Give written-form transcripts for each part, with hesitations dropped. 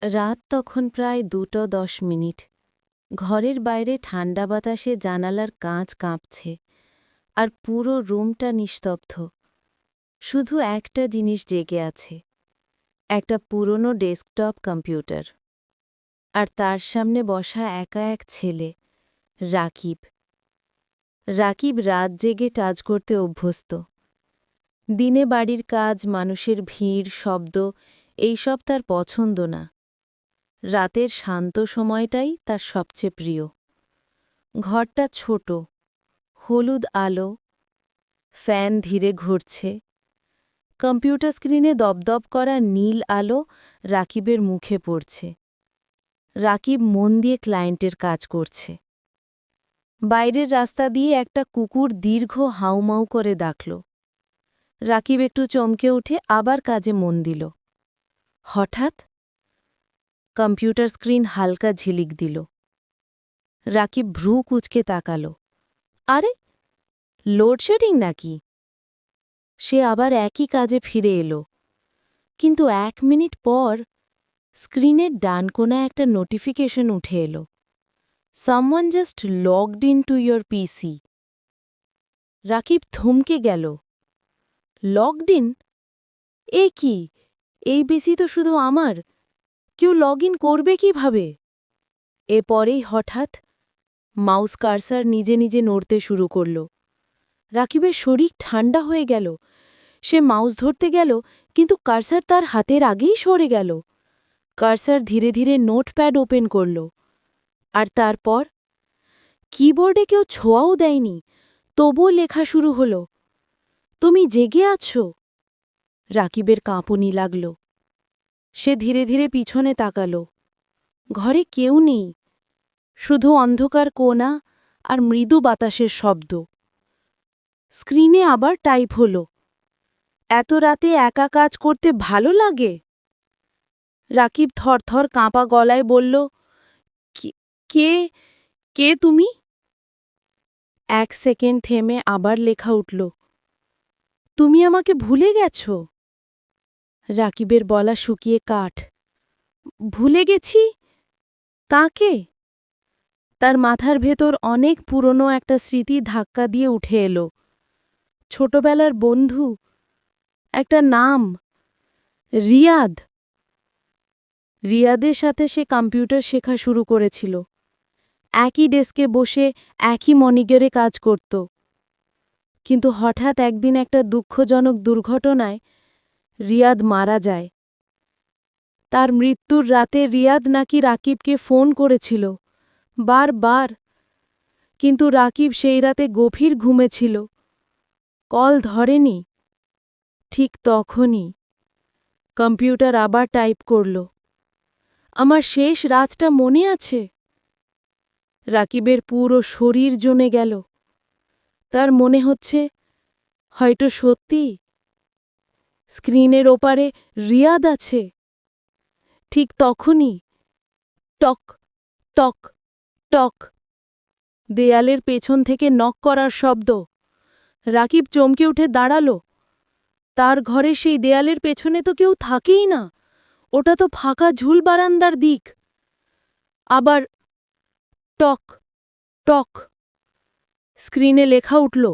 রাত তখন প্রায় 2:10। ঘরের বাইরে ঠান্ডা বাতাসে জানালার কাঁচ কাঁপছে, আর পুরো রুমটা নিস্তব্ধ। শুধু একটা জিনিস জেগে আছে, একটা পুরনো ডেস্কটপ কম্পিউটার। আর তার সামনে বসা একা এক ছেলে, রাকিব। রাকিব রাত জেগে কাজ করতে অভ্যস্ত। দিনে বাড়ির কাজ, মানুষের ভিড়, শব্দ এইসব তার পছন্দ না। রাতের শান্ত সময়টাই তার সবচেয়ে প্রিয়। ঘরটা ছোট, হলুদ আলো, ফ্যান ধীরে ঘুরছে। কম্পিউটার স্ক্রিনে দপদপ করা নীল আলো রাকিবের মুখে পড়ছে। রাকিব মন দিয়ে ক্লায়েন্টের কাজ করছে। বাইরের রাস্তা দিয়ে একটা কুকুর দীর্ঘ হাউমাউ করে ডাকল। রাকিব একটু চমকে উঠে আবার কাজে মন দিল। হঠাৎ কম্পিউটার স্ক্রিন হালকা ঝিলিক দিল। রাকিব ভ্রু কুঁচকে তাকাল। আরে, লোডশেডিং নাকি? সে আবার একই কাজে ফিরে এলো, কিন্তু 1 মিনিট পর স্ক্রিনের ডান কোণায় একটা নোটিফিকেশন উঠে এলো। Someone just logged in to your PC. Rakib থমকে গেল। Logged in? এ কি? এই পিসি তো শুধু আমার। কেউ লগ ইন করবে কিভাবে? এরপরেই হঠাৎ মাউস কার্সার নিজে নিজে নড়তে শুরু করল। রাকিবের শরীর ঠান্ডা হয়ে গেল। সে মাউস ধরতে গেল, কিন্তু কার্সার তার হাতের আগেই সরে গেল। কার্সার ধীরে ধীরে নোটপ্যাড ওপেন করল। আর তারপর কিবোর্ডে কেউ ছোঁয়াও দেয়নি, তবুও লেখা শুরু হল। তুমি জেগে আছো? রাকিবের কাঁপুনি লাগল। সে ধীরে ধীরে পিছনে তাকাল। ঘরে কেউ নেই, শুধু অন্ধকার কোণা আর মৃদু বাতাসের শব্দ। স্ক্রিনে আবার টাইপ হল। এত রাতে একা কাজ করতে ভালো লাগে? রাকিব থরথর কাঁপা গলায় বলল, কে কে তুমি? 1 সেকেন্ড থেমে আবার লেখা উঠল, তুমি আমাকে ভুলে গেছ? রাকিবের বলা শুকিয়ে কাঠ। ভুলে গেছি? কাকে? তার মাথার ভেতর অনেক পুরনো একটা স্মৃতি ধাক্কা দিয়ে উঠে এলো। ছোটবেলার বন্ধু, একটা নাম, রিয়াদ। রিয়াদের সাথে সে কম্পিউটার শেখা শুরু করেছিল। একই ডেস্কে বসে একই মনিটরে কাজ করত। কিন্তু হঠাৎ একদিন একটা দুঃখজনক দুর্ঘটনায় রিয়াদ মারা যায়। তার মৃত্যুর রাতে রিয়াদ নাকি রাকিবকে ফোন করেছিল, বারবার। কিন্তু রাকিব সেই রাতে গভীর ঘুমে ছিল, কল ধরেনি। ঠিক তখনই কম্পিউটার আবার টাইপ করল, আমার শেষ রাতটা মনে আছে? রাকিবের পুরো শরীর জমে গেল। তার মনে হচ্ছে হয়তো সত্যি স্ক্রিনের ওপারে রিয়াদ আছে। ঠিক তখনই টক টক টক, দেয়ালের পেছন থেকে নক করার শব্দ। রাকিব চমকে উঠে দাঁড়াল। তার ঘরে সেই দেয়ালের পেছনে তো কেউ থাকেই না, ওটা তো ফাঁকা ঝুল বারান্দার দিক। আবার টক টক, স্ক্রিনে লেখা উঠল,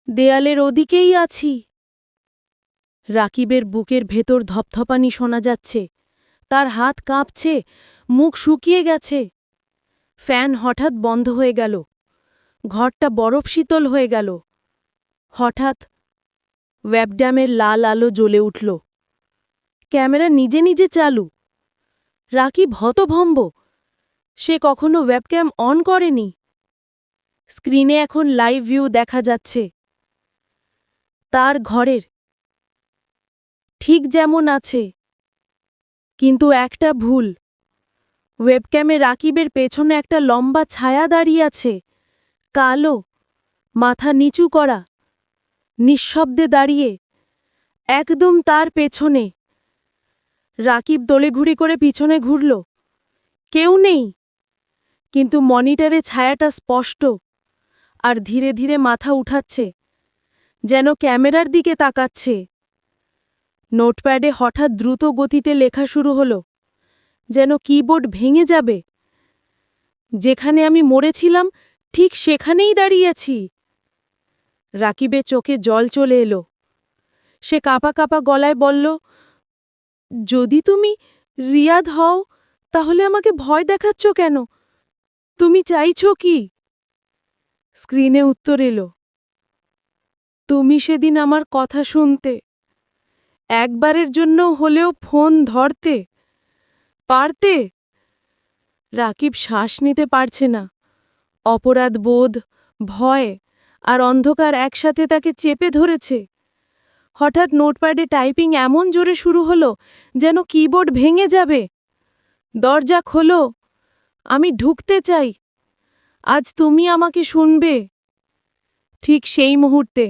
দেয়ালের ওদিকেই আছি। রাকিবের বুকের ভেতর ধপধপানি শোনা যাচ্ছে। তার হাত কাঁপছে, মুখ শুকিয়ে গেছে। ফ্যান হঠাৎ বন্ধ হয়ে গেল। ঘরটা বরফ শীতল হয়ে গেল। হঠাৎ ওয়েবক্যামের লাল আলো জ্বলে উঠল। ক্যামেরা নিজে নিজে চালু। রাকিব হতভম্ব। সে কখনো ওয়েবক্যাম অন করেনি। স্ক্রিনে এখন লাইভ ভিউ দেখা যাচ্ছে। তার ঘরের ঠিক যেমন আছে, কিন্তু একটা ভুল। ওয়েবক্যামে রাকিবের পেছনে একটা লম্বা ছায়া দাঁড়িয়ে আছে, কালো, মাথা নিচু করা, নিঃশব্দে দাঁড়িয়ে, একদম তার পেছনে। রাকিব দোলেঘুরি করে পিছনে ঘুরল। কেউ নেই, কিন্তু মনিটরে ছায়াটা স্পষ্ট, আর ধীরে ধীরে মাথা উঠাচ্ছে, যেন ক্যামেরার দিকে তাকাচ্ছে। নোটপ্যাডে হঠাৎ দ্রুত গতিতে লেখা শুরু হল, যেন কিবোর্ড ভেঙে যাবে। যেখানে আমি মরেছিলাম ঠিক সেখানেই দাঁড়িয়েছি। রাকিবের চোখে জল চলে এলো। সে কাঁপা কাঁপা গলায় বলল, যদি তুমি রিয়াদ হও তাহলে আমাকে ভয় দেখাচ্ছ কেন? তুমি চাইছ কি? স্ক্রিনে উত্তর এলো, তুমি সেদিন আমার কথা শুনতে, একবারের জন্য হলেও ফোন ধরতে পারতে। রাকিব শ্বাস নিতে পারছে না। অপরাধ বোধ, ভয় আর অন্ধকার একসাথে তাকে চেপে ধরেছে। হঠাৎ নোটপ্যাডে টাইপিং এমন জোরে শুরু হলো যেন কিবোর্ড ভেঙে যাবে। দরজা খোলো, আমি ঢুকতে চাই, আজ তুমি আমাকে শুনবে। ঠিক সেই মুহূর্তে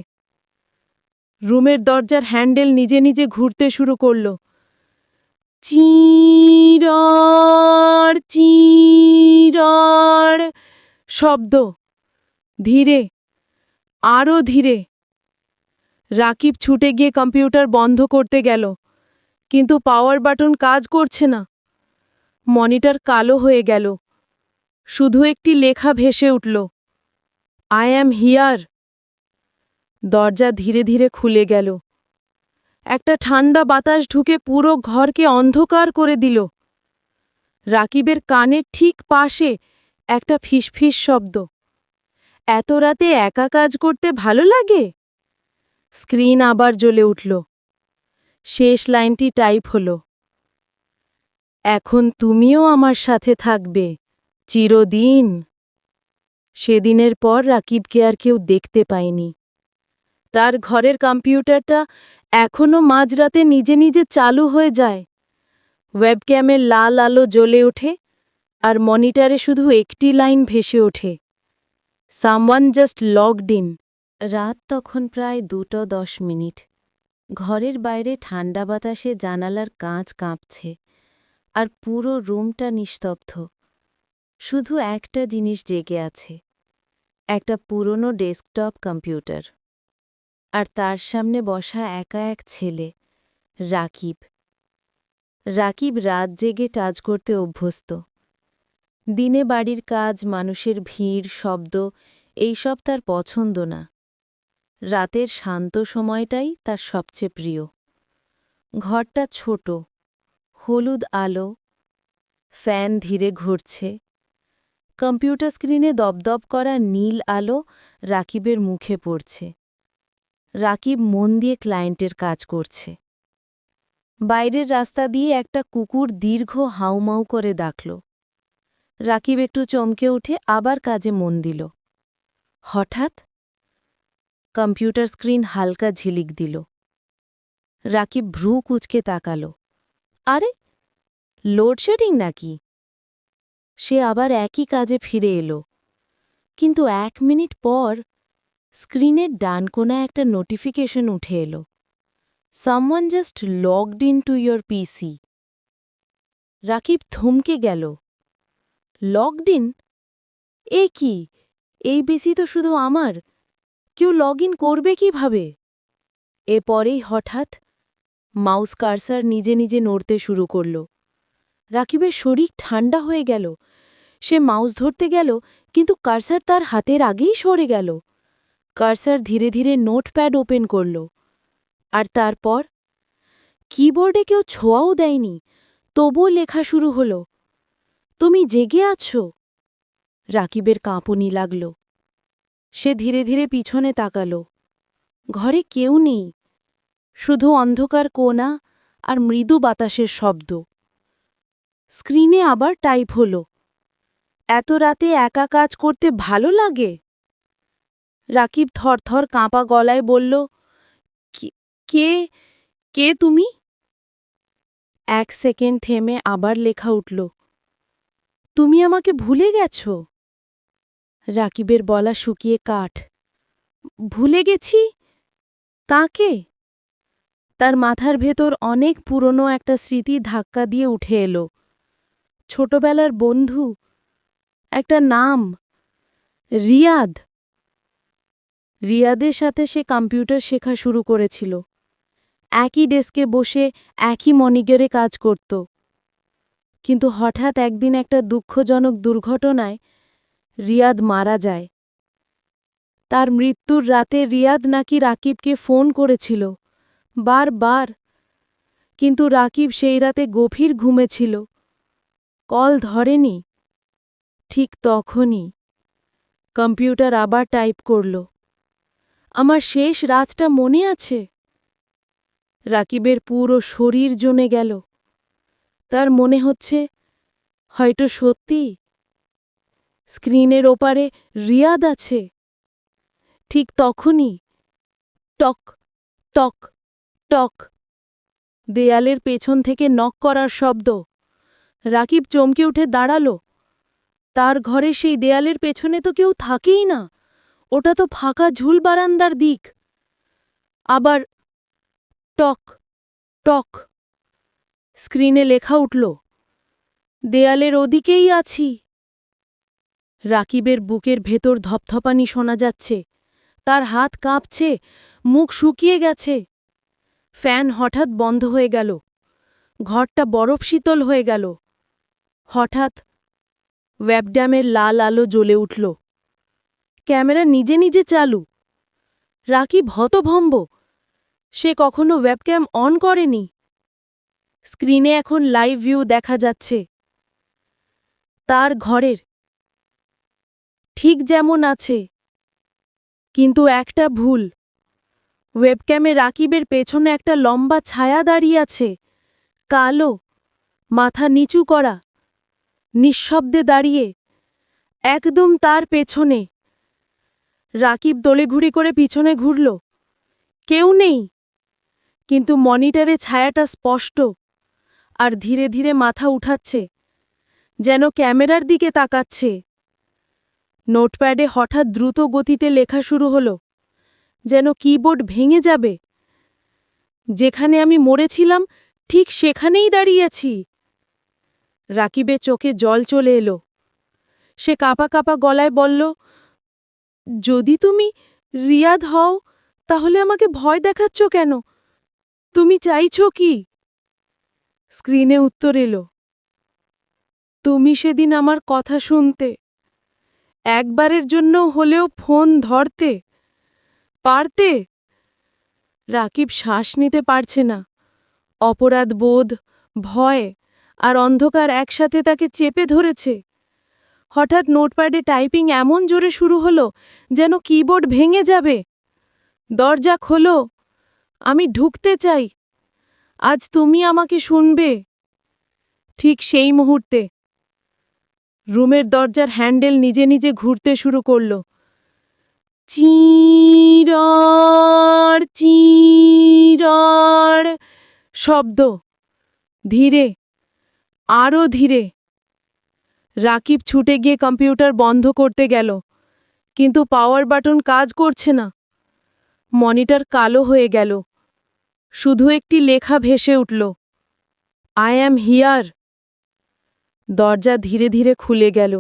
রুমের দরজার হ্যান্ডেল নিজে নিজে ঘুরতে শুরু করল। চিরর চিরর শব্দ, ধীরে, আরও ধীরে। রাকিব ছুটে গিয়ে কম্পিউটার বন্ধ করতে গেল, কিন্তু পাওয়ার বাটন কাজ করছে না। মনিটর কালো হয়ে গেল। শুধু একটি লেখা ভেসে উঠল, আই অ্যাম হিয়ার। দরজা ধীরে ধীরে খুলে গেল। একটা ঠান্ডা বাতাস ঢুকে পুরো ঘরকে অন্ধকার করে দিল। রাকিবের কানের ঠিক পাশে একটা ফিসফিস শব্দ, এত রাতে একা কাজ করতে ভালো লাগে? স্ক্রিন আবার জ্বলে উঠল। শেষ লাইনটি টাইপ হলো, এখন তুমিও আমার সাথে থাকবে চিরদিন। সেদিনের পর রাকিবকে আর কেউ দেখতে পায়নি। তার ঘরের কম্পিউটারটা এখনও মাঝরাতে নিজে নিজে চালু হয়ে যায়। ওয়েবক্যামের লাল আলো জ্বলে ওঠে আর মনিটরে শুধু একটি লাইন ভেসে ওঠে, সামওয়ান জাস্ট লগড ইন। রাত তখন প্রায় 2:10। ঘরের বাইরে ঠান্ডা বাতাসে জানালার কাঁচ কাঁপছে, আর পুরো রুমটা নিস্তব্ধ। শুধু একটা জিনিস জেগে আছে, একটা পুরনো ডেস্কটপ কম্পিউটার, আর তার সামনে বসা একা এক ছেলে, রাকিব। রাকিব রাত জেগে কাজ করতে অভ্যস্ত। দিনে বাড়ির কাজ, মানুষের ভিড়, শব্দ এইসব তার পছন্দ না। রাতের শান্ত সময়টাই তার সবচেয়ে প্রিয়। ঘরটা ছোট, হলুদ আলো, ফ্যান ধীরে ঘুরছে। কম্পিউটার স্ক্রিনে দপদপ করা নীল আলো রাকিবের মুখে পড়ছে। রাকিব মন দিয়ে ক্লায়েন্টের কাজ করছে। বাইরের রাস্তা দিয়ে একটা কুকুর দীর্ঘ হাউমাউ করে ডাকল। রাকিব একটু চমকে উঠে আবার কাজে মন দিল। হঠাৎ কম্পিউটার স্ক্রিন হালকা ঝিলিক দিল। রাকিব ভ্রু কুঁচকে তাকাল। আরে, লোডশেডিং নাকি? সে আবার একই কাজে ফিরে এলো, কিন্তু 1 মিনিট পর স্ক্রিনের ডান কোণায় একটা নোটিফিকেশন উঠে এলো, someone just logged in to your PC. Rakib থমকে গেল। Logged in? এ কি? এই পিসি তো শুধু আমার, কেউ লগ ইন করবে কিভাবে? এরপরেই হঠাৎ মাউস কার্সার নিজে নিজে নড়তে শুরু করল। রাকিবের শরীর ঠান্ডা হয়ে গেল। সে মাউস ধরতে গেল, কিন্তু কার্সার তার হাতের আগেই সরে গেল। কার্সার ধীরে ধীরে নোটপ্যাড ওপেন করল, আর তারপর কিবোর্ডে কেউ ছোঁয়াও দেয়নি, তবুও লেখা শুরু হল, তুমি জেগে আছো। রাকিবের কাঁপুনি লাগল। সে ধীরে ধীরে পিছনে তাকাল। ঘরে কেউ নেই, শুধু অন্ধকার কোণা আর মৃদু বাতাসের শব্দ। স্ক্রিনে আবার টাইপ হল, এত রাতে একা কাজ করতে ভালো লাগে? রাকিব থরথর কাঁপা গলায় বলল, কে কে তুমি? 1 সেকেন্ড থেমে আবার লেখা উঠল, তুমি আমাকে ভুলে গেছ? রাকিবের বলা শুকিয়ে কাঠ। ভুলে গেছি? তাকে? তার মাথার ভেতর অনেক পুরনো একটা স্মৃতি ধাক্কা দিয়ে উঠে এলো। ছোটবেলার বন্ধু, একটা নাম, রিয়াদ। রিয়াদের সাথে সে কম্পিউটার শেখা শুরু করেছিল। একই ডেস্কে বসে একই মনিটরে কাজ করত। কিন্তু হঠাৎ একদিন একটা দুঃখজনক দুর্ঘটনায় রিয়াদ মারা যায়। তার মৃত্যুর রাতে রিয়াদ নাকি রাকিবকে ফোন করেছিল বারবার, কিন্তু রাকিব সেই রাতে গভীর ঘুমে ছিল, কল ধরেনি। ঠিক তখনই কম্পিউটার আবার টাইপ করল, আমার শেষ রাতটা মনে আছে। রাকিবের পুরো শরীর জমে গেল। তার মনে হচ্ছে হয়তো সত্যি স্ক্রিনের ওপারে রিয়াদ আছে। ঠিক তখনই টক টক টক দেয়ালের পেছন থেকে নক করার শব্দ। রাকিব চমকে উঠে দাঁড়াল। তার ঘরে সেই দেয়ালের পেছনে তো কেউ থাকেই না, ওটা তো ফাঁকা ঝুল বারান্দার দিক। আবার টক টক, স্ক্রিনে লেখা উঠল, দেয়ালের ওদিকেই আছি। রাকিবের বুকের ভেতর ধপধপানি শোনা যাচ্ছে, তার হাত কাঁপছে, মুখ শুকিয়ে গেছে। ফ্যান হঠাৎ বন্ধ হয়ে গেল, ঘরটা বরফ শীতল হয়ে গেল। হঠাৎ ওয়েবড্যামের লাল আলো জ্বলে উঠল। ক্যামেরা নিজে নিজে চালু। রাকিব হতভম্ব, সে কখনো ওয়েবক্যাম অন করেনি। স্ক্রিনে এখন লাইভ ভিউ দেখা যাচ্ছে তার ঘরের, ঠিক যেমন আছে, কিন্তু একটা ভুল। ওয়েবক্যামে রাকিবের পেছনে একটা লম্বা ছায়া দাঁড়িয়ে আছে, কালো, মাথা নিচু করা, নিঃশব্দে দাঁড়িয়ে, একদম তার পেছনে। রাকিব দোলেঘুরি করে পিছনে ঘুরল, কেউ নেই, কিন্তু মনিটরে ছায়াটা স্পষ্ট, আর ধীরে ধীরে মাথা উঠাচ্ছে, যেন ক্যামেরার দিকে তাকাচ্ছে। নোটপ্যাডে হঠাৎ দ্রুত গতিতে লেখা শুরু হলো, যেন কিবোর্ড ভেঙে যাবে। যেখানে আমি মরেছিলাম ঠিক সেখানেই দাঁড়িয়েছি। রাকিবের চোখে জল চলে এলো। সে কাঁপা কাঁপা গলায় বলল, যদি তুমি রিয়াদ হও তাহলে আমাকে ভয় দেখাচ্ছ কেন? তুমি চাইছো কি? স্ক্রিনে উত্তর এলো, তুমি সেদিন আমার কথা শুনতে, একবারের জন্য হলেও ফোন ধরতে পারতে। রাকিব শ্বাস নিতে পারছে না। অপরাধ বোধ, ভয় আর অন্ধকার একসাথে তাকে চেপে ধরেছে। হঠাৎ নোটপ্যাডে টাইপিং এমন জোরে শুরু হলো যেন কিবোর্ড ভেঙে যাবে। দরজা খোলো, আমি ঢুকতে চাই, আজ তুমি আমাকে শুনবে। ঠিক সেই মুহূর্তে রুমের দরজার হ্যান্ডেল নিজে নিজে ঘুরতে শুরু করল। চিরর চিরর শব্দ, ধীরে, আরও ধীরে। রাকিব ছুটে গিয়ে কম্পিউটার বন্ধ করতে গেল, কিন্তু পাওয়ার বাটন কাজ করছে না। মনিটর কালো হয়ে গেল, শুধু একটি লেখা ভেসে উঠল, আই অ্যাম হিয়ার। দরজা ধীরে ধীরে খুলে গেল।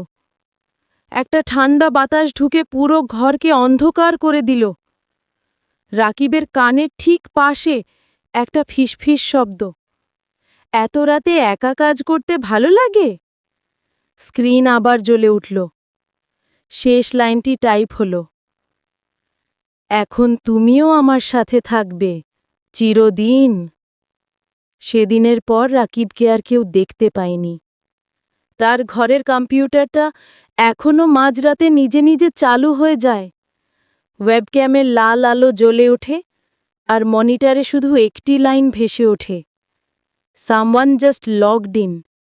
একটা ঠান্ডা বাতাস ঢুকে পুরো ঘরকে অন্ধকার করে দিল। রাকিবের কানের ঠিক পাশে একটা ফিসফিস শব্দ, এত রাতে একা কাজ করতে ভালো লাগে? স্ক্রিন আবার জ্বলে উঠল। শেষ লাইনটি টাইপ হলো, এখন তুমিও আমার সাথে থাকবে চিরদিন। সেদিনের পর রাকিবকে আর কেউ দেখতে পায়নি। তার ঘরের কম্পিউটারটা এখনও মাঝরাতে নিজে নিজে চালু হয়ে যায়। ওয়েবক্যামের লাল আলো জ্বলে ওঠে, আর মনিটরে শুধু একটি লাইন ভেসে ওঠে, সামওয়ান জাস্ট লগড ইন।